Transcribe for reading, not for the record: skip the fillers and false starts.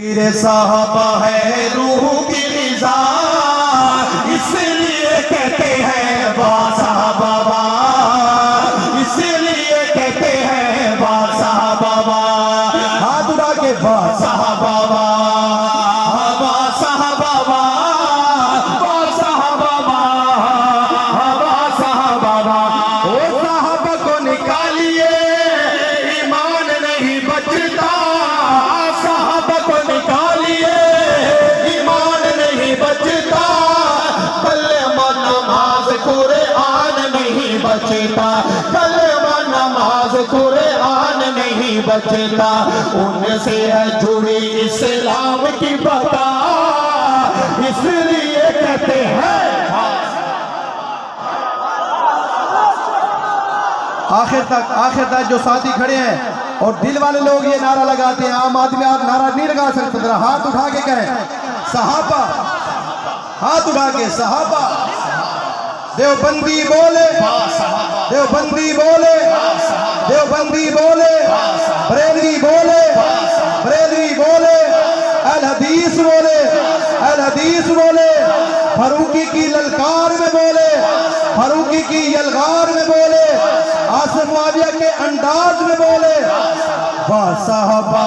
तेरे साहबा है रूह की ग़िज़ा, इसलिए कहते हैं बा साहबा, इसलिए कहते हैं बा साहबा। हाथ उठा के बा साहबा, बा साहबा, बा साहबा, बा साहबा। ओ साहबा को निकालिए, ईमान नहीं बचता। साहबा को निकालिए, ईमान नहीं बचता। कलमा नमाज कुरान नहीं बचता, कलमा नमाज कुरान नहीं बचता। उनसे है जुड़ी इस्लाम की बता, इसलिए कहते हैं। आखिर तक जो साथी खड़े हैं और दिल वाले लोग ये नारा लगाते हैं, आम आदमी आप नारा नहीं लगा सकते, जरा हाथ उठा के कहें सहाबा, हाथ उठा के सहाबा। देवबंदी बोले, देवबंदी बोले, देवबंदी बोले, बरेलवी बोले, बरेलवी बोले, अल हदीस बोले, अल हदीस बोले, फारूकी की ललकार में बोले, फारूकी की यलगार में बोले, आसिफ मुआविया के अंदाज में बोले। वाह साहबा,